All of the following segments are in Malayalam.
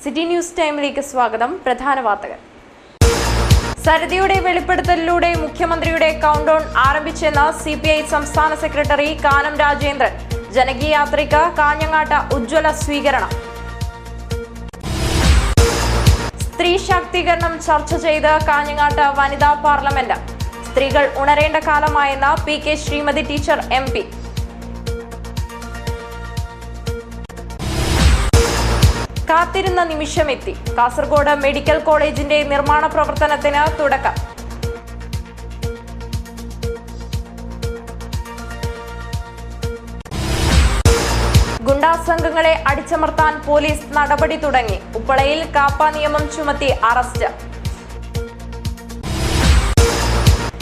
സിറ്റി ന്യൂസ് ടൈമിലേക്ക് സ്വാഗതം. പ്രധാന വാർത്തകൾ. സരിതയുടെ വെളിപ്പെടുത്തലിലൂടെ മുഖ്യമന്ത്രിയുടെ കൗണ്ട് ഡൗൺ ആരംഭിച്ചെന്ന് CPI സംസ്ഥാന സെക്രട്ടറി കാനം രാജേന്ദ്രൻ. ജനകീയ യാത്രയ്ക്ക് കാഞ്ഞങ്ങാട്ട് ഉജ്ജ്വല സ്വീകരണം. സ്ത്രീ ശാക്തീകരണം ചർച്ച ചെയ്ത് കാഞ്ഞങ്ങാട്ട് വനിതാ പാർലമെന്റ്. സ്ത്രീകൾ ഉണരേണ്ട കാലമായെന്ന് PK ശ്രീമതി ടീച്ചർ MP. കാത്തിരുന്ന നിമിഷമെത്തി. കാസർഗോഡ് മെഡിക്കൽ കോളേജിന്റെ നിർമ്മാണ പ്രവർത്തനത്തിന് തുടക്കം. ഗുണ്ടാ സംഘങ്ങളെ അടിച്ചമർത്താൻ പോലീസ് നടപടി തുടങ്ങി. ഉപ്പളയിൽ കാപ്പ നിയമം ചുമത്തി അറസ്റ്റ്.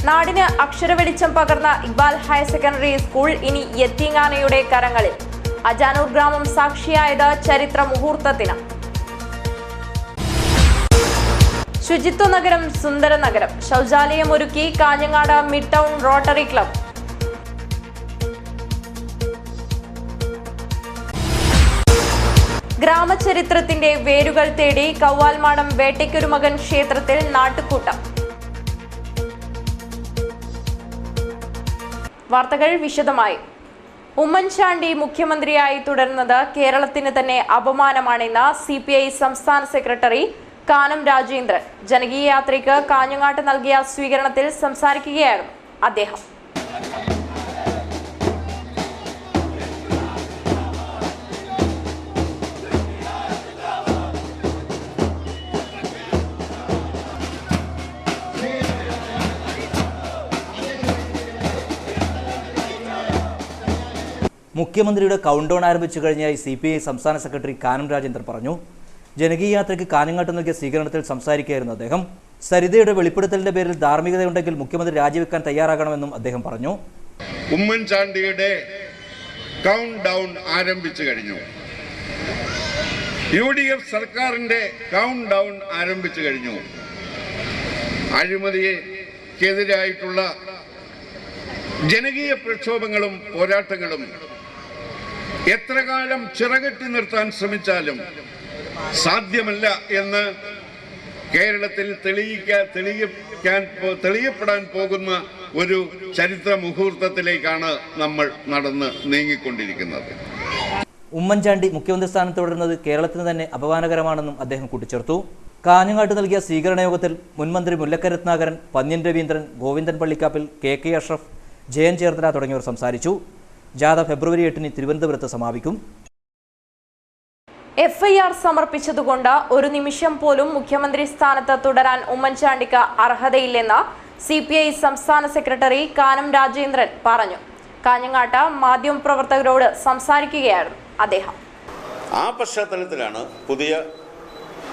നാടിന് അക്ഷരവെളിച്ചം പകർന്ന ഇക്ബാൽ ഹയർ സെക്കൻഡറി സ്കൂൾ ഇനി യത്തീംഖാനയുടെ കരങ്ങളിൽ. അജാനൂർ ഗ്രാമം സാക്ഷിയായത് ചരിത്ര മുഹൂർത്തത്തിന്. ശുചിത്വ നഗരം സുന്ദര നഗരം. ശൗചാലയമൊരുക്കി Kanhangad mid town rotary club. ഗ്രാമചരിത്രത്തിന്റെ വേരുകൾ തേടി കൗവാൽമാടം വേട്ടയ്ക്കൊരുമകൻ ക്ഷേത്രത്തിൽ നാട്ടുകൂട്ടം. വാർത്തകൾ വിശദമായി. ഉമ്മൻചാണ്ടി മുഖ്യമന്ത്രിയായി തുടരുന്നത് കേരളത്തിന് തന്നെ അപമാനമാണെന്ന് CPI സംസ്ഥാന സെക്രട്ടറി കാനം രാജേന്ദ്രൻ. ജനകീയ യാത്രയ്ക്ക് കാഞ്ഞങ്ങാട്ട് നൽകിയ സ്വീകരണത്തിൽ സംസാരിക്കുകയായിരുന്നു അദ്ദേഹം. മുഖ്യമന്ത്രിയുടെ കൗണ്ട് ഡൗൺ ആരംഭിച്ചു കഴിഞ്ഞായി CPI സംസ്ഥാന സെക്രട്ടറി കാനം രാജേന്ദ്രൻ പറഞ്ഞു. ജനകീയ യാത്രയ്ക്ക് കാഞ്ഞങ്ങാട്ട് നൽകിയ സ്വീകരണത്തിൽ സംസാരിക്കുകയായിരുന്നു അദ്ദേഹം. സരിതയുടെ വെളിപ്പെടുത്തലിന്റെ പേരിൽ ധാർമ്മികതയുണ്ടെങ്കിൽ മുഖ്യമന്ത്രി രാജിവെക്കാൻ തയ്യാറാകണമെന്നും അദ്ദേഹം പറഞ്ഞു. ഉമ്മൻചാണ്ടിയുടെ കൗണ്ട് ഡൗൺ ആരംഭിച്ചു കഴിഞ്ഞു. UDF സർക്കാരിന്റെ കൗണ്ട് ഡൗൺ ആരംഭിച്ചു കഴിഞ്ഞു. അഴിമതിക്കെതിരായിട്ടുള്ള ജനകീയ പ്രക്ഷോഭങ്ങളും പോരാട്ടങ്ങളും എത്ര കാലം ചിറകെട്ടി നിർത്താൻ ശ്രമിച്ചാലും സാധ്യമല്ല എന്ന് കേരളത്തിൽ തെളിയപ്പെടാൻ പോകുന്ന ഒരു ചരിത്ര മുഹൂർത്തത്തിലേക്കാണ് നമ്മൾ നടന്ന് നീങ്ങിക്കൊണ്ടിരിക്കുന്നത്. ഉമ്മൻചാണ്ടി മുഖ്യമന്ത്രി സ്ഥാനത്ത് തുടരുന്നത് കേരളത്തിന് തന്നെ അപമാനകരമാണെന്നും അദ്ദേഹം കൂട്ടിച്ചേർത്തു. കാഞ്ഞങ്ങാട്ട് നൽകിയ സ്വീകരണ യോഗത്തിൽ മുൻമന്ത്രി മുല്ലക്കര രത്നാകരൻ, പന്ന്യൻ രവീന്ദ്രൻ, ഗോവിന്ദൻ പള്ളിക്കാപ്പിൽ, KK അഷ്റഫ്, ജയൻ ചേർത്തല തുടങ്ങിയവർ സംസാരിച്ചു. ജാഥ ഫെബ്രുവരി 8 തിരുവനന്തപുരത്ത് സമാപിക്കും. FIR സമർപ്പിച്ചതുകൊണ്ട് ഒരു നിമിഷം പോലും മുഖ്യമന്ത്രി സ്ഥാനത്ത് തുടരാൻ ഉമ്മൻചാണ്ടിക്ക് അർഹതയില്ലെന്ന് CPI സംസ്ഥാന സെക്രട്ടറി കാനം രാജേന്ദ്രൻ പറഞ്ഞു. കാഞ്ഞങ്ങാട്ട് മാധ്യമപ്രവർത്തകരോട് സംസാരിക്കുകയായിരുന്നു അദ്ദേഹം. ആ പശ്ചാത്തലത്തിലാണ് പുതിയ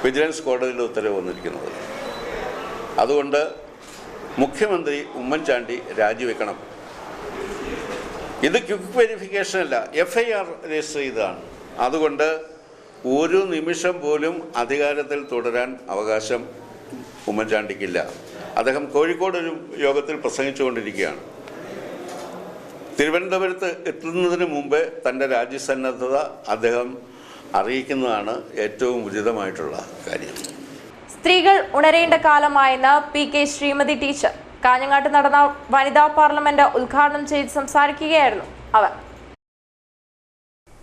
വിജിലൻസ് കോടതിയുടെ ഉത്തരവ് വന്നിരിക്കുന്നത്. അതുകൊണ്ട് മുഖ്യമന്ത്രി ഉമ്മൻചാണ്ടി രാജിവെക്കണം. ഇത് ക്വിക്ക് വെരിഫിക്കേഷൻ അല്ല, FIR രജിസ്റ്റർ ചെയ്തതാണ്. അതുകൊണ്ട് ഒരു നിമിഷം പോലും അധികാരത്തിൽ തുടരാൻ അവകാശം ഉമ്മൻചാണ്ടിക്കില്ല. അദ്ദേഹം കോഴിക്കോട് ഒരു യോഗത്തിൽ പ്രസംഗിച്ചുകൊണ്ടിരിക്കുകയാണ്. തിരുവനന്തപുരത്ത് എത്തുന്നതിന് മുമ്പേ തൻ്റെ രാജ്യസന്നദ്ധത അദ്ദേഹം അറിയിക്കുന്നതാണ് ഏറ്റവും ഉചിതമായിട്ടുള്ള കാര്യം. സ്ത്രീകൾ ഉണരേണ്ട കാലമായെന്ന് PK ശ്രീമതി ടീച്ചർ. കാഞ്ഞങ്ങാട്ട് നടന്ന വനിതാ പാർലമെന്റ് ഉദ്ഘാടനം ചെയ്ത് സംസാരിക്കുകയായിരുന്നു അവർ.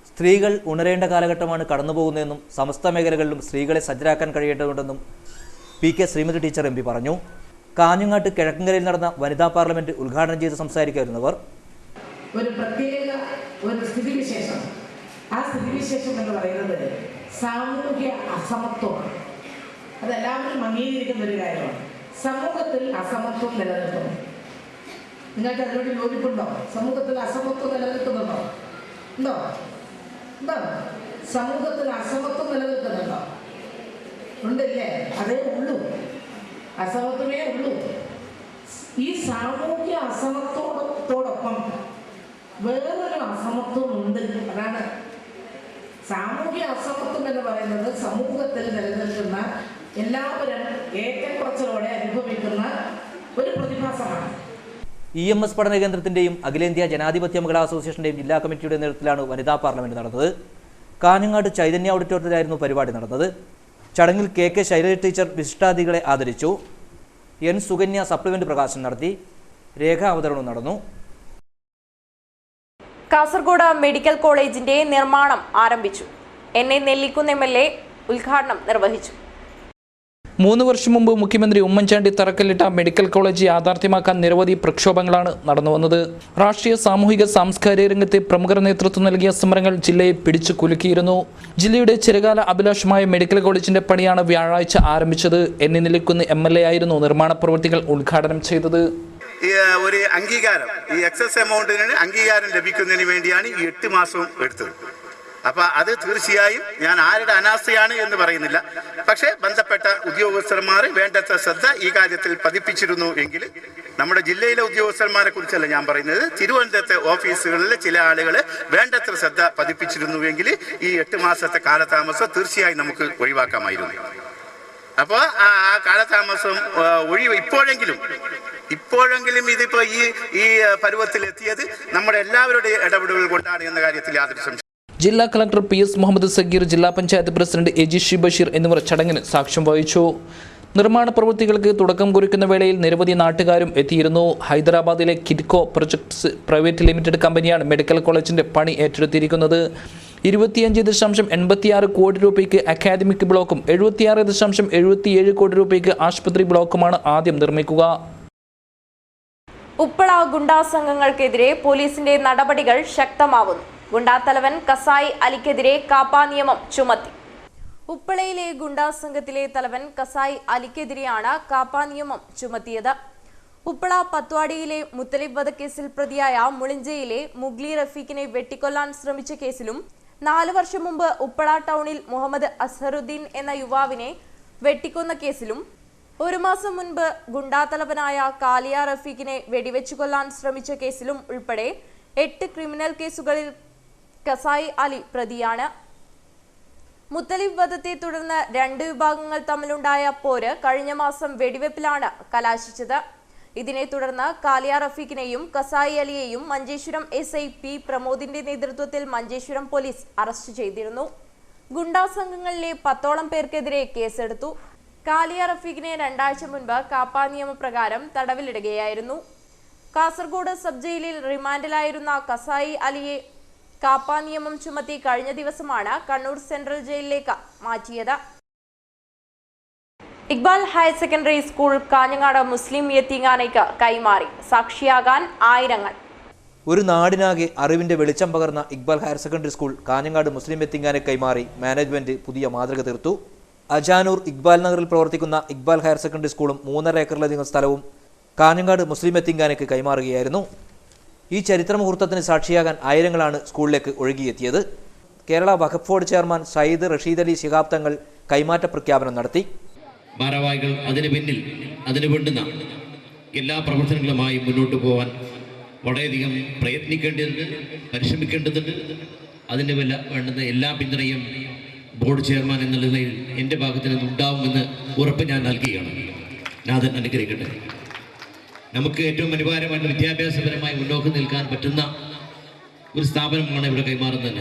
സ്ത്രീകൾ ഉണരേണ്ട കാലഘട്ടമാണ് കടന്നുപോകുന്നതെന്നും സമസ്ത മേഖലകളിലും സ്ത്രീകളെ സജ്ജരാക്കാൻ കഴിയേണ്ടതുണ്ടെന്നും PK ശ്രീമതി ടീച്ചർ MP പറഞ്ഞു. കാഞ്ഞങ്ങാട്ട് കിഴക്കങ്കരയിൽ നടന്ന വനിതാ പാർലമെന്റ് ഉദ്ഘാടനം ചെയ്ത് സംസാരിക്കുകയായിരുന്നവർ. ഒരു പ്രത്യേക ഒരു സ്ഥിതിവിശേഷം, ആ സ്ഥിതിവിശേഷം എന്ന് പറയുന്നത് സാമൂഹ്യ അസമത്വമാണ്. അതെല്ലാവരും അംഗീകരിക്കുന്ന ഒരു കാര്യമാണ്. സമൂഹത്തിൽ അസമത്വം നിലനിൽക്കുന്നു. നിങ്ങൾക്ക് അതിനോട് യോജിപ്പുണ്ടോ? സമൂഹത്തിൽ അസമത്വം നിലനിൽക്കുന്നുണ്ടോ? ഉണ്ടോ? ഉണ്ടോ? സമൂഹത്തിൽ അസമത്വം നിലനിൽക്കുന്നുണ്ടോ? ഉണ്ടല്ലേ? അതേ ഉള്ളൂ, അസമത്വമേ ഉള്ളൂ. ഈ സാമൂഹ്യ അസമത്വത്തോടൊപ്പം വേറൊരു അസമത്വം ഉണ്ട്. അതാണ് സാമൂഹ്യ അസമത്വം എന്ന് പറയുന്നത്. സമൂഹത്തിൽ നിലനിൽക്കുന്ന എല്ലാവരും ഏറ്റക്കുറച്ചിലോടെ അനുഭവിക്കുന്ന ഒരു പ്രതിഭാസമാണ്. EMS പഠന കേന്ദ്രത്തിന്റെയും അഖിലേന്ത്യാ ജനാധിപത്യ മഹിളാ അസോസിയേഷന്റെയും ജില്ലാ കമ്മിറ്റിയുടെ നേതൃത്വത്തിലാണ് വനിതാ പാർലമെന്റ് നടന്നത്. കാഞ്ഞങ്ങാട് ചൈതന്യ ഓഡിറ്റോറിയത്തിലായിരുന്നു പരിപാടി നടന്നത്. ചടങ്ങിൽ കെ ശൈലജ ടീച്ചർ വിശിഷ്ടാതിഥികളെ ആദരിച്ചു. എൻ സുകന്യ സപ്ലിമെന്റ് പ്രകാശനം നടത്തി. രേഖാ അവതരണവും നടന്നു. കാസർഗോഡ് മെഡിക്കൽ കോളേജിന്റെ നിർമ്മാണം ആരംഭിച്ചു. എൻ.എ. നെല്ലിക്കുന്ന് MLA ഉദ്ഘാടനം നിർവഹിച്ചു. 3 വർഷം മുമ്പ് മുഖ്യമന്ത്രി ഉമ്മൻചാണ്ടി തറക്കല്ലിട്ട മെഡിക്കൽ കോളേജ് യാഥാർത്ഥ്യമാക്കാൻ നിരവധി പ്രക്ഷോഭങ്ങളാണ് നടന്നുവന്നത്. രാഷ്ട്രീയ, സാമൂഹിക, സാംസ്കാരിക രംഗത്തെ പ്രമുഖർ നേതൃത്വം നൽകിയ സമരങ്ങൾ ജില്ലയെ പിടിച്ചു കുലുക്കിയിരുന്നു. ജില്ലയുടെ ചിരകാല അഭിലാഷമായ മെഡിക്കൽ കോളേജിന്റെ പണിയാണ് വ്യാഴാഴ്ച ആരംഭിച്ചത്. എൻ.എ. നെല്ലിക്കുന്ന് MLA ആയിരുന്നു നിർമ്മാണ പ്രവൃത്തികൾ ഉദ്ഘാടനം ചെയ്തത്. ഒരു അംഗീകാരം, ഈ എക്സസ് എമൗണ്ടിന് അംഗീകാരം ലഭിക്കുന്നതിന് വേണ്ടിയാണ് ഈ 8 മാസവും എടുത്തത്. അപ്പോൾ അത് തീർച്ചയായും ഞാൻ ആരുടെ അനാസ്ഥയാണ് എന്ന് പറയുന്നില്ല. പക്ഷേ ബന്ധപ്പെട്ട ഉദ്യോഗസ്ഥന്മാർ വേണ്ടത്ര ശ്രദ്ധ ഈ കാര്യത്തിൽ പതിപ്പിച്ചിരുന്നു എങ്കിൽ, നമ്മുടെ ജില്ലയിലെ ഉദ്യോഗസ്ഥന്മാരെ കുറിച്ചല്ല ഞാൻ പറയുന്നത്, തിരുവനന്തപുരത്തെ ഓഫീസുകളിലെ ചില ആളുകൾ വേണ്ടത്ര ശ്രദ്ധ പതിപ്പിച്ചിരുന്നുവെങ്കിൽ ഈ 8 മാസത്തെ കാലതാമസം തീർച്ചയായും നമുക്ക് ഒഴിവാക്കാമായിരുന്നു. അപ്പോൾ ആ കാലതാമസം ഇപ്പോഴെങ്കിലും ഇതിപ്പോൾ ഈ പരുവത്തിലെത്തിയത് നമ്മുടെ എല്ലാവരുടെയും ഇടപെടലുകൾ കൊണ്ടാണ് എന്ന കാര്യത്തിൽ യാതൊരു സംശയം. ജില്ലാ കളക്ടർ PS മുഹമ്മദ് സഗീർ, ജില്ലാ പഞ്ചായത്ത് പ്രസിഡന്റ് AG ബഷീർ എന്നിവർ ചടങ്ങിന് സാക്ഷ്യം വഹിച്ചു. നിർമ്മാണ പ്രവൃത്തികൾക്ക് തുടക്കം കുറിക്കുന്ന വേളയിൽ നിരവധി നാട്ടുകാരും എത്തിയിരുന്നു. ഹൈദരാബാദിലെ കിഡ്കോ പ്രൊജക്ട്സ് പ്രൈവറ്റ് ലിമിറ്റഡ് കമ്പനിയാണ് മെഡിക്കൽ കോളേജിന്റെ പണി ഏറ്റെടുത്തിരിക്കുന്നത്. 25.86 കോടി രൂപയ്ക്ക് അക്കാദമിക് ബ്ലോക്കും 76.77 കോടി രൂപയ്ക്ക് ആശുപത്രി ബ്ലോക്കുമാണ് ആദ്യം നിർമ്മിക്കുക. ഉപ്പള ഗുണ്ടാ സംഘങ്ങൾക്കെതിരെ പോലീസിന്റെ നടപടികൾ ശക്തമാവുന്നു. ഗുണ്ടാത്തലവൻ കസായി അലിക്കെതിരെ കാപ്പ നിയമം ചുമത്തി. ഉപ്പളയിലെ ഗുണ്ടാ സംഘത്തിലെ തലവൻ കസായി അലിക്കെതിരെയാണ് കാപ്പ നിയമം ചുമത്തിയത്. ഉപ്പള പത്വാടിയിലെ മുത്തലിബ് വധക്കേസിൽ പ്രതിയായ മുളിഞ്ചയിലെ മുഗ്ലി റഫീഖിനെ വെട്ടിക്കൊല്ലാൻ ശ്രമിച്ച കേസിലും 4 വർഷം മുമ്പ് ഉപ്പള ടൗണിൽ മുഹമ്മദ് അസ്ഹറുദ്ദീൻ എന്ന യുവാവിനെ വെട്ടിക്കൊന്ന കേസിലും 1 മാസം മുൻപ് ഗുണ്ടാത്തലവനായ കാലിയ റഫീഖിനെ വെടിവെച്ചു കൊല്ലാൻ ശ്രമിച്ച കേസിലും ഉൾപ്പെടെ 8 ക്രിമിനൽ കേസുകളിൽ കസായി അലി പ്രതിയാണ്. മുത്തലിബ് വധത്തെ തുടർന്ന് 2 വിഭാഗങ്ങൾ തമ്മിലുണ്ടായ പോര് കഴിഞ്ഞ മാസം വെടിവെപ്പിലാണ് കലാശിച്ചത്. ഇതിനെ തുടർന്ന് കാലിയ റഫീഖിനെയും കസായി അലിയെയും മഞ്ചേശ്വരം SI P പ്രമോദിന്റെ നേതൃത്വത്തിൽ മഞ്ചേശ്വരം പോലീസ് അറസ്റ്റ് ചെയ്തിരുന്നു. ഗുണ്ടാ സംഘങ്ങളിലെ 10ഓളം പേർക്കെതിരെ കേസെടുത്തു. കാലിയ റഫീഖിനെ 2 ആഴ്ച മുൻപ് കാപ്പ നിയമപ്രകാരം തടവിലിടുകയായിരുന്നു. കാസർഗോഡ് സബ് ജയിലിൽ റിമാൻഡിലായിരുന്ന കസായി അലിയെ കാപ്പ നിയമം ചുമത്തി കഴിഞ്ഞ ദിവസമാണ് കണ്ണൂർ സെൻട്രൽ ജയിലിലേക്ക് മാറ്റിയത്. Iqbal higher secondary school Kanhangad Muslim യത്തീംഖാനയ്ക്ക് കൈമാറി. സാക്ഷിയാകാൻ ആയിരങ്ങൾ. ഒരു നാടിനാകെ അറിവിന്റെ വെളിച്ചം പകർന്ന Iqbal higher secondary school Kanhangad Muslim യത്തീംഖാനയ്ക്ക് കൈമാറി. മാനേജ്മെന്റ് പുതിയ മാതൃക തീർത്തു. അജാനൂർ ഇക്ബാൽ നഗറിൽ പ്രവർത്തിക്കുന്ന ഇക്ബാൽ ഹയർ സെക്കൻഡറി സ്കൂളും 3.5 ഏക്കറിലധികം സ്ഥലവും കാഞ്ഞങ്ങാട് മുസ്ലിം യത്തീംഖാനയ്ക്ക് കൈമാറുകയായിരുന്നു. ഈ ചരിത്ര മുഹൂർത്തത്തിന് സാക്ഷിയാകാൻ ആയിരങ്ങളാണ് സ്കൂളിലേക്ക് ഒഴുകിയെത്തിയത്. കേരള വഖഫ് ബോർഡ് ചെയർമാൻ സയ്യിദ് റഷീദ് അലി ശിഹാബ് തങ്ങൾ കൈമാറ്റ പ്രഖ്യാപനം നടത്തി. ഭാരവാഹികൾ അതിന് പിന്നിൽ അതിന് വേണ്ടുന്ന എല്ലാ പ്രവർത്തനങ്ങളുമായി മുന്നോട്ട് പോകാൻ വളരെയധികം പ്രയത്നിക്കേണ്ടതുണ്ട്, പരിശ്രമിക്കേണ്ടതുണ്ട്. അതിന് വേണ്ടുന്ന എല്ലാ പിന്തുണയും ബോർഡ് ചെയർമാൻ എന്നുള്ള നിലയിൽ എൻ്റെ ഭാഗത്ത് നിന്ന് ഉണ്ടാവുമെന്ന് ഉറപ്പ് ഞാൻ നൽകുകയാണ്. നാഥൻ അനുഗ്രഹിക്കട്ടെ. നമുക്ക് ഏറ്റവും അനിവാര്യമായിട്ട് വിദ്യാഭ്യാസപരമായി മുന്നോട്ട് നിൽക്കാൻ പറ്റുന്ന ഒരു സ്ഥാപനമാണ് ഇവിടെ കൈമാറുന്നത്.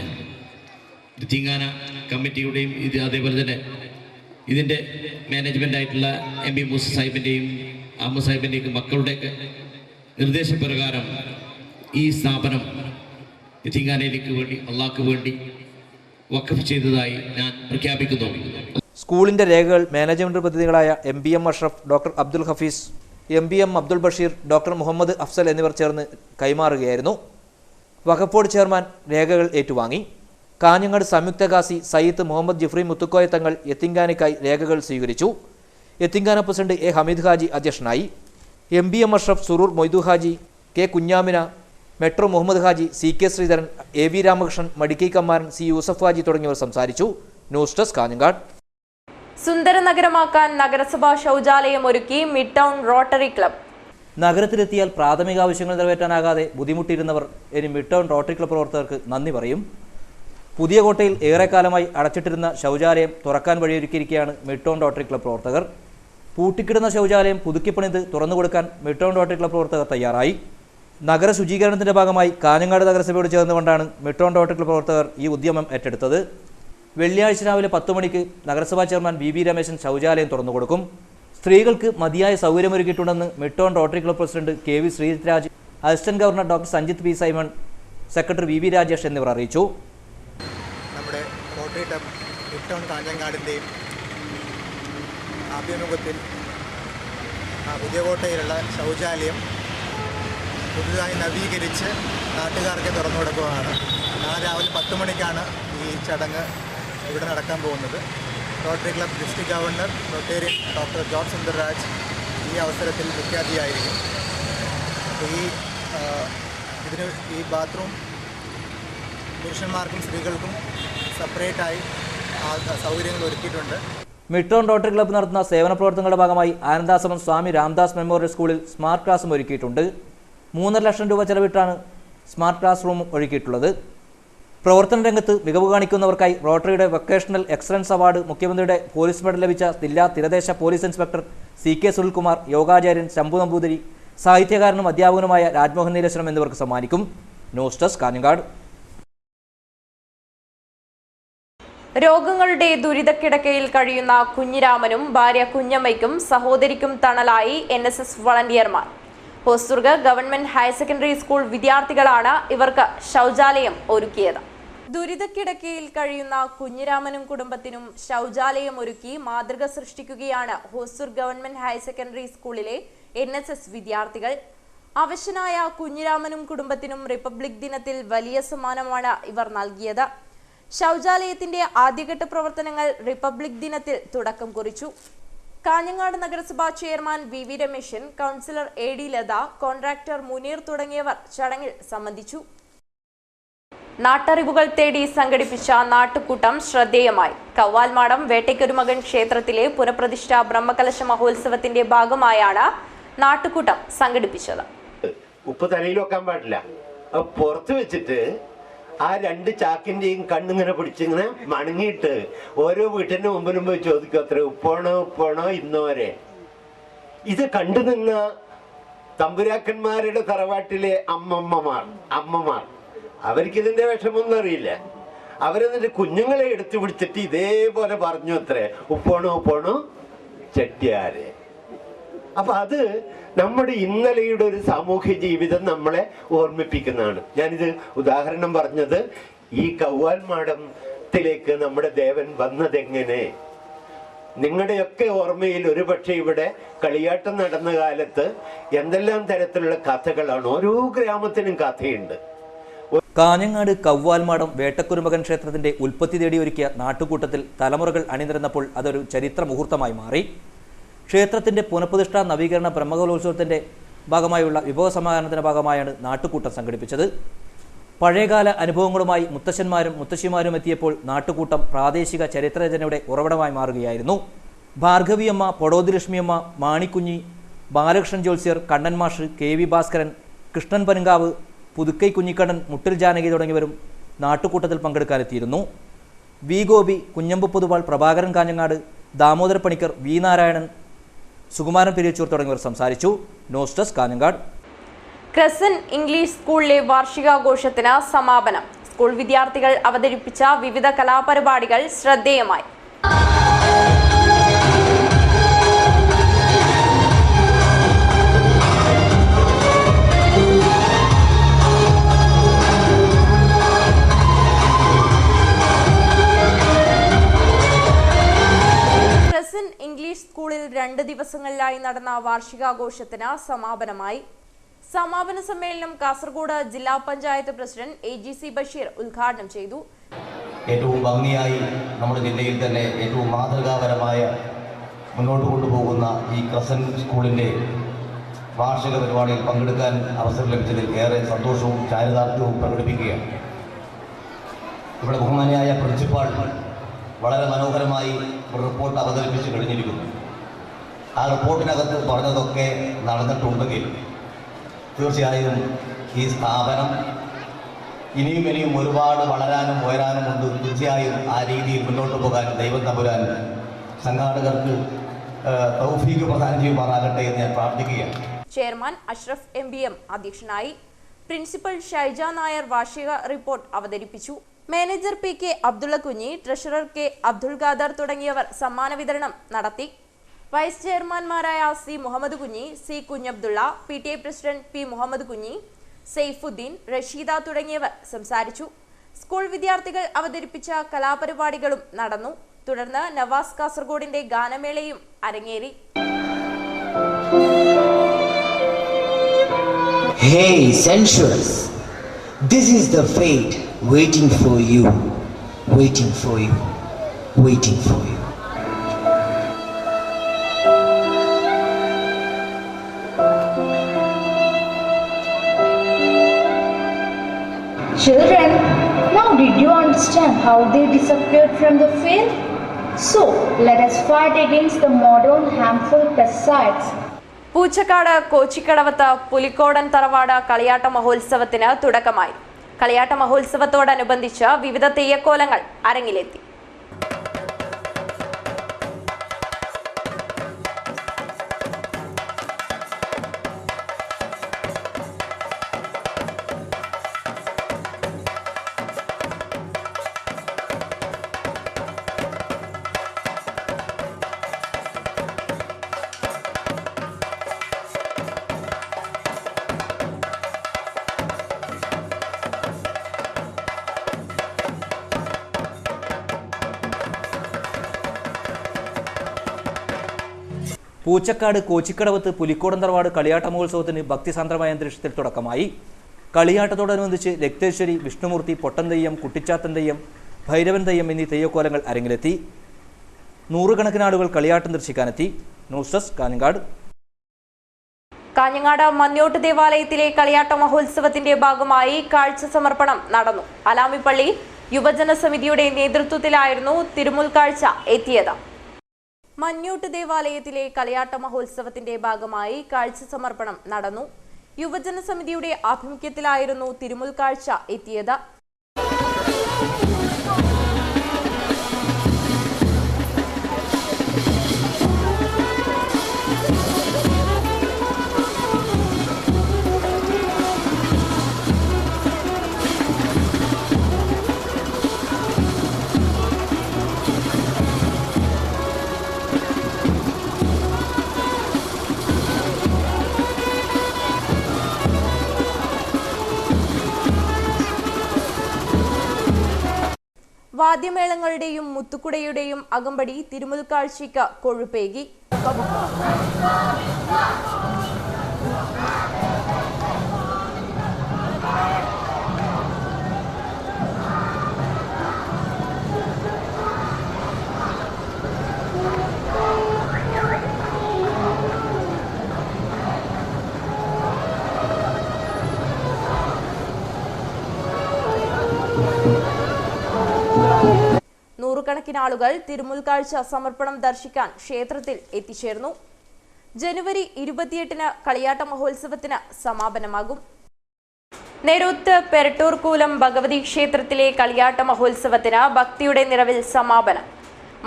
യത്തീംഖാന കമ്മിറ്റിയുടെയും അതേപോലെ തന്നെ ഇതിൻ്റെ മാനേജ്മെൻ്റായിട്ടുള്ള MB മൂസ സാഹിബിൻ്റെയും അഹമ്മദ് സാഹിബിൻ്റെയും മക്കളുടെയൊക്കെ നിർദ്ദേശപ്രകാരം ഈ സ്ഥാപനം യത്തീംഖാനയിലേക്ക് വേണ്ടി അള്ളാഹ്ക്ക് വേണ്ടി വഖഫ് ചെയ്തതായി ഞാൻ പ്രഖ്യാപിക്കുന്നു. സ്കൂളിന്റെ രേഖകൾ മാനേജ്മെന്റ് പ്രതിനിധികളായ MBM Ashraf, doctor Abdul Hafeez, MBM Abdul Basheer, doctor Muhammad Afzal എന്നിവർ ചേർന്ന് കൈമാറുകയായിരുന്നു. വഖഫ് ബോർഡ് ചെയർമാൻ രേഖകൾ ഏറ്റുവാങ്ങി. കാഞ്ഞങ്ങാട് സംയുക്ത ഖാസി സയ്യിദ് മുഹമ്മദ് ജിഫ്രി മുത്തുക്കോയ തങ്ങൾ യത്തീംഖാനയ്ക്കായി രേഖകൾ സ്വീകരിച്ചു. യത്തീംഖാന പ്രസിഡന്റ് A ഹമീദ് ഹാജി അധ്യക്ഷനായി. MBM Ashraf, Suroor Moidu Haji, K Kunhamina, Metro Muhammad Haji, CK Sreedharan, AV Ramakrishnan, Madikai Kammaran, C Yusuf Haji തുടങ്ങിയവർ സംസാരിച്ചു. News desk Kanhangad. സുന്ദര നഗരമാക്കാൻ നഗരസഭാ ശൗചാലയം ഒരുക്കി മിഡ് ടൗൺ റോട്ടറി ക്ലബ്. നഗരത്തിലെത്തിയാൽ പ്രാഥമിക ആവശ്യങ്ങൾ നിറവേറ്റാനാകാതെ ബുദ്ധിമുട്ടിയിരുന്നവർ ഇനി മിഡ് ടൗൺ റോട്ടറി ക്ലബ് പ്രവർത്തകർക്ക് നന്ദി പറയും. പുതിയ കോട്ടയിൽ ഏറെക്കാലമായി അടച്ചിട്ടിരുന്ന ശൗചാലയം തുറക്കാൻ വഴിയൊരുക്കിയിരിക്കുകയാണ് മിഡ് ടൗൺ റോട്ടറി ക്ലബ് പ്രവർത്തകർ. പൂട്ടിക്കിടുന്ന ശൗചാലയം പുതുക്കിപ്പണിത് തുറന്നുകൊടുക്കാൻ മിഡ് ടൗൺ റോട്ടറി ക്ലബ് പ്രവർത്തകർ തയ്യാറായി. നഗര ശുചീകരണത്തിന്റെ ഭാഗമായി കാഞ്ഞങ്ങാട് നഗരസഭയോട് ചേർന്നുകൊണ്ടാണ് മിഡ് ടൗൺ റോട്ടറി ക്ലബ് പ്രവർത്തകർ ഈ ഉദ്യമം ഏറ്റെടുത്തത്. വെള്ളിയാഴ്ച രാവിലെ 10 മണിക്ക് നഗരസഭാ ചെയർമാൻ വി രമേശൻ ശൗചാലയം തുറന്നുകൊടുക്കും. സ്ത്രീകൾക്ക് മതിയായ സൗകര്യമൊരുക്കിയിട്ടുണ്ടെന്ന് Midtown Rotary Club president KV Sreeraj, assistant governor doctor Sanjith P. Simon, secretary VV Rajesh എന്നിവർ അറിയിച്ചു. നമ്മുടെ റോട്ടറി ക്ലബ് മിഡ്ടൗൺ കാഞ്ഞങ്ങാടിൻ്റെയും ആഭിമുഖ്യത്തിൽ പുതിയകോട്ടയിലുള്ള ശൗചാലയം പുതുതായി നവീകരിച്ച് നാട്ടുകാർക്ക് തുറന്നു കൊടുക്കുകയാണ്. നാളെ രാവിലെ 10 മണിക്കാണ് ഈ ചടങ്ങ് ഇവിടെ നടക്കാൻ പോകുന്നത്. Rotary club district governor Rotarian doctor George Sundarraj ഈ അവസരത്തിൽ മുഖ്യാതിഥിയായിരിക്കും. അപ്പോൾ ഈ ബാത്റൂം പുരുഷന്മാർക്കും സ്ത്രീകൾക്കും സെപ്പറേറ്റായി സൗകര്യങ്ങൾ ഒരുക്കിയിട്ടുണ്ട്. മിഡ്ടൗൺ റോട്ടറി ക്ലബ്ബ് നടത്തുന്ന സേവന പ്രവർത്തനങ്ങളുടെ ഭാഗമായി ആനന്ദാശ്രമം സ്വാമി രാംദാസ് മെമ്മോറിയൽ സ്കൂളിൽ സ്മാർട്ട് ക്ലാസും ഒരുക്കിയിട്ടുണ്ട്. 3.5 ലക്ഷം രൂപ ചെലവിട്ടാണ് സ്മാർട്ട് ക്ലാസ് റൂം ഒരുക്കിയിട്ടുള്ളത്. പ്രവർത്തന രംഗത്ത് മികവ് കാണിക്കുന്നവർക്കായി റോട്ടറിയുടെ വൊക്കേഷണൽ എക്സലൻസ് അവാർഡ്, മുഖ്യമന്ത്രിയുടെ പോലീസ് മെഡൽ ലഭിച്ച ജില്ലാ തീരദേശ പോലീസ് ഇൻസ്പെക്ടർ CK സുനിൽകുമാർ, യോഗാചാര്യൻ ശംഭു നമ്പൂതിരി, സാഹിത്യകാരനും അധ്യാപകനുമായ രാജ്മോഹൻ നീലേശ്വരം എന്നിവർക്ക് സമ്മാനിക്കും. News desk Kanhangad. രോഗങ്ങളുടെ ദുരിതക്കിടക്കയിൽ കഴിയുന്ന കുഞ്ഞിരാമനും ഭാര്യ കുഞ്ഞമ്മയ്ക്കും സഹോദരിക്കും തണലായി NSS വളണ്ടിയർമാർ. Hosdurg government higher secondary school വിദ്യാർത്ഥികളാണ് ഇവർക്ക് ശൗചാലയം ഒരുക്കിയത്. ദുരിതക്കിടക്കയിൽ കഴിയുന്ന കുഞ്ഞിരാമനും കുടുംബത്തിനും ശൗചാലയം ഒരുക്കി മാതൃക സൃഷ്ടിക്കുകയാണ് ഹോസ്ദുർഗ് ഗവൺമെന്റ് ഹയർ സെക്കൻഡറി സ്കൂളിലെ NSS വിദ്യാർത്ഥികൾ. അവശനായ കുഞ്ഞിരാമനും കുടുംബത്തിനും റിപ്പബ്ലിക് ദിനത്തിൽ വലിയ സമ്മാനമാണ് ഇവർ നൽകിയത്. ശൗചാലയത്തിന്റെ ആദ്യഘട്ട പ്രവർത്തനങ്ങൾ റിപ്പബ്ലിക് ദിനത്തിൽ തുടക്കം കുറിച്ചു. കാഞ്ഞങ്ങാട് നഗരസഭാ chairman VV Rameshan, councillor AD Latha, contractor Muneer തുടങ്ങിയവർ ചടങ്ങിൽ സംബന്ധിച്ചു. നാട്ടറിവുകൾ തേടി സംഘടിപ്പിച്ച നാട്ടുകൂട്ടം ശ്രദ്ധേയമായി. കവ്വാൽമാടം വേട്ടയ്ക്കൊരുമകൻ ക്ഷേത്രത്തിലെ പുനഃപ്രതിഷ്ഠ ബ്രഹ്മകലശ മഹോത്സവത്തിന്റെ ഭാഗമായാണ് നാട്ടുകൂട്ടം സംഘടിപ്പിച്ചത്. ഉപ്പ് തലയിൽ വെക്കാൻ പാടില്ല, പുറത്ത് വെച്ചിട്ട് ആ 2 ചാക്കിന്റെയും കണ്ണിങ്ങനെ പിടിച്ചിങ്ങനെ മണങ്ങിയിട്ട് ഓരോ വീട്ടിന്റെ മുമ്പിലും പോയി ചോദിക്കും, അത്ര ഉപ്പാണോ ഇന്ന് വരെ. ഇത് കണ്ടു നിന്ന തമ്പുരാക്കന്മാരുടെ തറവാട്ടിലെ അമ്മമാർ അവർക്കിതിന്റെ വിഷമൊന്നും അറിയില്ല. അവരെന്നിട്ട് കുഞ്ഞുങ്ങളെ എടുത്തു പിടിച്ചിട്ട് ഇതേപോലെ പറഞ്ഞു, അത്രേ ഉപ്പാണോ ചെട്ടിയാരെ. അപ്പൊ അത് നമ്മുടെ ഇന്നലെയുടെ ഒരു സാമൂഹ്യ ജീവിതം നമ്മളെ ഓർമ്മിപ്പിക്കുന്നതാണ്. ഞാനിത് ഉദാഹരണം പറഞ്ഞത്, ഈ കവ്വാൽമാടത്തിലേക്ക് നമ്മുടെ ദേവൻ വന്നതെങ്ങനെ. നിങ്ങളുടെയൊക്കെ ഓർമ്മയിൽ ഒരുപക്ഷെ ഇവിടെ കളിയാട്ടം നടന്ന കാലത്ത് എന്തെല്ലാം തരത്തിലുള്ള കഥകളാണ്. ഓരോ ഗ്രാമത്തിനും കഥയുണ്ട്. കാഞ്ഞങ്ങാട് കവ്വാൽമാടം വേട്ടക്കുരുമകൻ ക്ഷേത്രത്തിന്റെ ഉൽപ്പത്തി തേടി ഒരുക്കിയ നാട്ടുകൂട്ടത്തിൽ തലമുറകൾ അണിനിരന്നപ്പോൾ അതൊരു ചരിത്ര മുഹൂർത്തമായി മാറി. ക്ഷേത്രത്തിന്റെ പുനഃപ്രതിഷ്ഠാ നവീകരണ ബ്രഹ്മകലോത്സവത്തിന്റെ ഭാഗമായുള്ള വിഭവ സമാഹരണത്തിന്റെ ഭാഗമായാണ് നാട്ടുകൂട്ടം സംഘടിപ്പിച്ചത്. പഴയകാല അനുഭവങ്ങളുമായി മുത്തശ്ശന്മാരും മുത്തശ്ശിമാരും എത്തിയപ്പോൾ നാട്ടുകൂട്ടം പ്രാദേശിക ചരിത്രരചനയുടെ ഉറവിടമായി മാറുകയായിരുന്നു. ഭാർഗവിയമ്മ, പൊടോതി ലക്ഷ്മിയമ്മ, മാണിക്കുഞ്ഞി, ബാലകൃഷ്ണൻ ജോത്സ്യർ, കണ്ണൻ മാഷ്, KV ഭാസ്കരൻ, കൃഷ്ണൻ പനങ്കാവ്, പുതുക്കൈ കുഞ്ഞിക്കണ്ണൻ, മുട്ടിൽ ജാനകി തുടങ്ങിയവരും നാട്ടുകൂട്ടത്തിൽ പങ്കെടുക്കാനെത്തിയിരുന്നു. V ഗോപി, കുഞ്ഞമ്പ് പൊതുവാൾ, പ്രഭാകരൻ കാഞ്ഞങ്ങാട്, ദാമോദര പണിക്കർ, V നാരായണൻ, സുകുമാരൻ പെരിയച്ചൂർ തുടങ്ങിയവർ സംസാരിച്ചു. News desk Kanhangad. Crescent English സ്കൂളിലെ വാർഷികാഘോഷത്തിന് സമാപനം. സ്കൂൾ വിദ്യാർത്ഥികൾ അവതരിപ്പിച്ച വിവിധ കലാപരിപാടികൾ ശ്രദ്ധേയമായി. ക്രസന്റ് ഇംഗ്ലീഷ് സ്കൂളിൽ 2 ദിവസങ്ങളിലായി നടന്ന വാർഷികാഘോഷത്തിന് സമാപനമായി. സമാപന സമ്മേളനം കാസർഗോഡ് ജില്ലാ പഞ്ചായത്ത് പ്രസിഡന്റ് AGC ബഷീർ ഉദ്ഘാടനം ചെയ്തു. ഏറ്റവും ഭംഗിയായി നമ്മുടെ ജില്ലയിൽ തന്നെ ഏറ്റവും മാതൃകാപരമായ മുന്നോട്ട് കൊണ്ടുപോകുന്ന ഈ ക്രസന്റ് സ്കൂളിൻ്റെ വാർഷിക പരിപാടിയിൽ പങ്കെടുക്കാൻ അവസരം ലഭിച്ചതിൽ ഏറെ സന്തോഷവും ചാരിതാർത്ഥ്യവും പ്രകടിപ്പിക്കുകയാണ്. ഇവിടെ ബഹുമാനിയായ പ്രിൻസിപ്പാൾ വളരെ മനോഹരമായി ഒരു റിപ്പോർട്ട് അവതരിപ്പിച്ച് കഴിഞ്ഞിരിക്കുന്നു. ആ റിപ്പോർട്ടിനകത്ത് പറഞ്ഞതൊക്കെ നടന്നിട്ടുണ്ടെങ്കിൽ തീർച്ചയായും ഈ സ്ഥാപനം ഇനിയും ഒരുപാട് വളരാനും ഉയരാനുമുണ്ട്. തീർച്ചയായും ആ രീതിയിൽ മുന്നോട്ട് പോകാൻ ദൈവം തമ്പുരാൻ സംഘാടകർക്ക് തൗഫീഖ് പ്രദാനം ചെയ്യുമാറാകട്ടെ എന്ന് ഞാൻ പ്രാർത്ഥിക്കുകയാണ്. ചെയർമാൻ അഷ്റഫ് MBM അധ്യക്ഷനായി. പ്രിൻസിപ്പൽ ഷൈജ നായർ വാർഷിക റിപ്പോർട്ട് അവതരിപ്പിച്ചു. Manager P K. അബ്ദുള്ള കുഞ്ഞി, ട്രഷറർ കെ. അബ്ദുൾ ഖാദർ തുടങ്ങിയവർ സമ്മാന വിതരണം നടത്തി. Vice ചെയർമാൻമാരായ C. Muhammad Kunhi, C. Kunhabdulla, PTA president P. Muhammad Kunhi, Saifuddeen, Rasheeda തുടങ്ങിയവർ സംസാരിച്ചു. സ്കൂൾ വിദ്യാർത്ഥികൾ അവതരിപ്പിച്ച കലാപരിപാടികളും നടന്നു. തുടർന്ന് നവാസ് കാസർഗോഡിന്റെ ഗാനമേളയും അരങ്ങേറി. Hey, sensuous, this is the fate waiting for you, waiting for you, waiting for you. Children, now did you understand how they disappeared from the field? So, let us fight against the modern harmful pesticides. Poochakkad കോച്ചിക്കടവത്ത് Pulikkodan തറവാട് കളിയാട്ട മഹോത്സവത്തിന് തുടക്കമായി. കളിയാട്ട മഹോത്സവത്തോടനുബന്ധിച്ച് വിവിധ തെയ്യക്കോലങ്ങൾ അരങ്ങിലെത്തി. പൂച്ചക്കാട് കോച്ചിക്കടവത്ത് പുലിക്കോടൻ തറവാട് കളിയാട്ട മഹോത്സവത്തിന് ഭക്തിസാന്ദ്രമായ അന്തരീക്ഷത്തിൽ തുടക്കമായി. കളിയാട്ടത്തോടനുബന്ധിച്ച് രക്തേശ്വരി, വിഷ്ണുമൂർത്തി, പൊട്ടൻ തെയ്യം, കുട്ടിച്ചാത്തൻ തെയ്യം, ഭൈരവൻ തെയ്യം എന്നീ തെയ്യക്കോലങ്ങൾ അരങ്ങിലെത്തി. നൂറുകണക്കിന് ആളുകൾ കളിയാട്ടം ദർശിക്കാനെത്തി. News desk, Kanhangad. കാഞ്ഞങ്ങാട് മഞ്ഞോട്ട് ദേവാലയത്തിലെ കളിയാട്ട മഹോത്സവത്തിന്റെ ഭാഗമായി കാഴ്ച സമർപ്പണം നടന്നു. അലാമിപ്പള്ളി യുവജന സമിതിയുടെ നേതൃത്വത്തിലായിരുന്നു തിരുമുൽക്കാഴ്ച എത്തിയത്. മഞ്ഞോട്ട് ദേവാലയത്തിലെ കളിയാട്ട മഹോത്സവത്തിന്റെ ഭാഗമായി കാഴ്ച സമർപ്പണം നടന്നു. യുവജന സമിതിയുടെ ആഭിമുഖ്യത്തിലായിരുന്നു തിരുമുൽക്കാഴ്ച എത്തിയത്. വാദ്യമേളങ്ങളുടെയും മുത്തുക്കുടയുടെയും അകമ്പടി തിരുമുൽക്കാഴ്ചയ്ക്ക് കൊഴുപ്പേകി. നൂറുകണക്കിന് ആളുകൾ തിരുമുൽക്കാഴ്ച സമർപ്പണം ദർശിക്കാൻ ക്ഷേത്രത്തിൽ എത്തിച്ചേർന്നു. ജനുവരി 28-ന് കളിയാട്ട മഹോത്സവത്തിന് സമാപനമാകും. നേരൂത്ത് പെരട്ടൂർ കൂലം ഭഗവതി ക്ഷേത്രത്തിലെ കളിയാട്ട മഹോത്സവത്തിന് ഭക്തിയുടെ നിറവിൽ സമാപനം.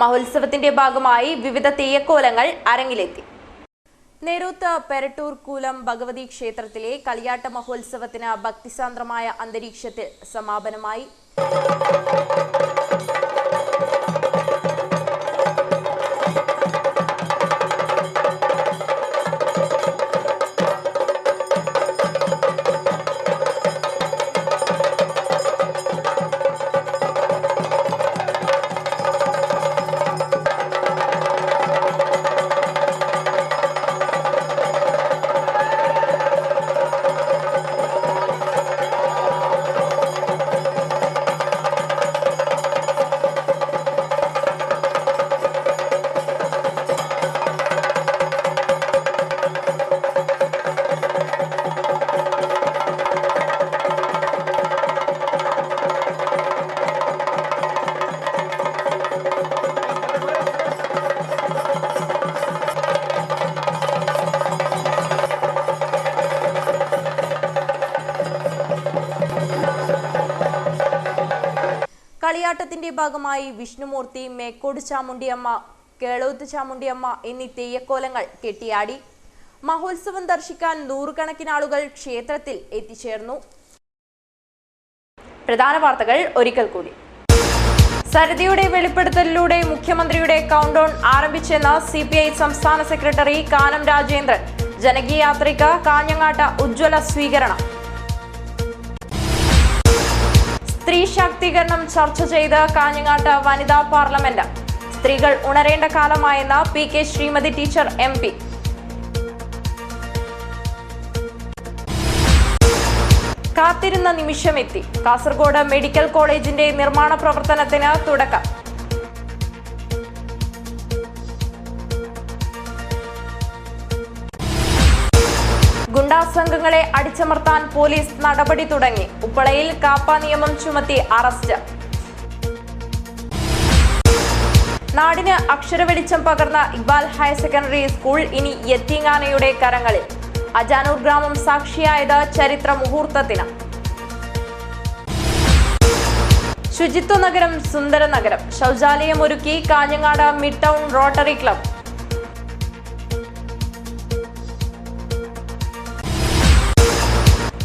മഹോത്സവത്തിന്റെ ഭാഗമായി വിവിധ തെയ്യക്കോലങ്ങൾ അരങ്ങിലെത്തി. നേരൂത്ത് പെരട്ടൂർ കൂലം ഭഗവതി ക്ഷേത്രത്തിലെ കളിയാട്ട മഹോത്സവത്തിന് ഭക്തിസാന്ദ്രമായ അന്തരീക്ഷത്തിൽ സമാപനമായി. കളിയാട്ടത്തിന്റെ ഭാഗമായി വിഷ്ണുമൂർത്തി, മേക്കോട് ചാമുണ്ടിയമ്മ, കേളോത്ത് ചാമുണ്ടിയമ്മ എന്നീ തെയ്യക്കോലങ്ങൾ കെട്ടിയാടി. മഹോത്സവം ദർശിക്കാൻ നൂറുകണക്കിന് ആളുകൾ ക്ഷേത്രത്തിൽ എത്തിച്ചേർന്നു. പ്രധാന വാർത്തകൾ ഒരിക്കൽ കൂടി. സരിതയുടെ വെളിപ്പെടുത്തലിലൂടെ മുഖ്യമന്ത്രിയുടെ കൗണ്ട് ഡൗൺ ആരംഭിച്ചെന്ന CPI സംസ്ഥാന സെക്രട്ടറി കാനം രാജേന്ദ്രൻ. ജനകീയ യാത്രയ്ക്ക് കാഞ്ഞങ്ങാട്ട് ഉജ്ജ്വല സ്വീകരണം. സ്ത്രീ ശാക്തീകരണം ചർച്ച ചെയ്ത് കാഞ്ഞങ്ങാട്ട് വനിതാ പാർലമെന്റ്. സ്ത്രീകൾ ഉണരേണ്ട കാലമായെന്ന് PK ശ്രീമതി ടീച്ചർ MP. കാത്തിരുന്ന നിമിഷമെത്തി. കാസർഗോഡ് മെഡിക്കൽ കോളേജിന്റെ നിർമ്മാണ പ്രവർത്തനത്തിന് തുടക്കം. ഗുണ്ടാ സംഘങ്ങളെ അടിച്ചമർത്താൻ പോലീസ് നടപടി തുടങ്ങി. ഉപ്പളയിൽ കാപ്പ നിയമം ചുമത്തി അറസ്റ്റ്. നാടിന് അക്ഷരവെളിച്ചം പകർന്ന ഇക്ബാൽ ഹയർ സെക്കൻഡറി സ്കൂൾ ഇനി യത്തീംഖാനയുടെ കരങ്ങളിൽ. അജാനൂർ ഗ്രാമം സാക്ഷിയായത് ചരിത്ര മുഹൂർത്തത്തിന്. ശുചിത്വ നഗരം സുന്ദര നഗരം. ശൗചാലയമൊരുക്കി Kanhangad mid town rotary club.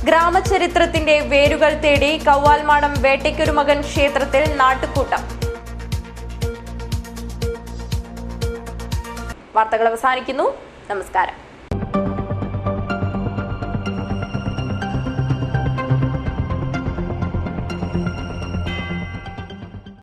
ഗ്രാമചരിത്രത്തിന്റെ വേരുകൾ തേടി കൗവാൽമാടം വേട്ടയ്ക്കൊരുമകൻ ക്ഷേത്രത്തിൽ നാട്ടുകൂട്ടം. വാർത്തകൾ അവസാനിക്കുന്നു. നമസ്കാരം.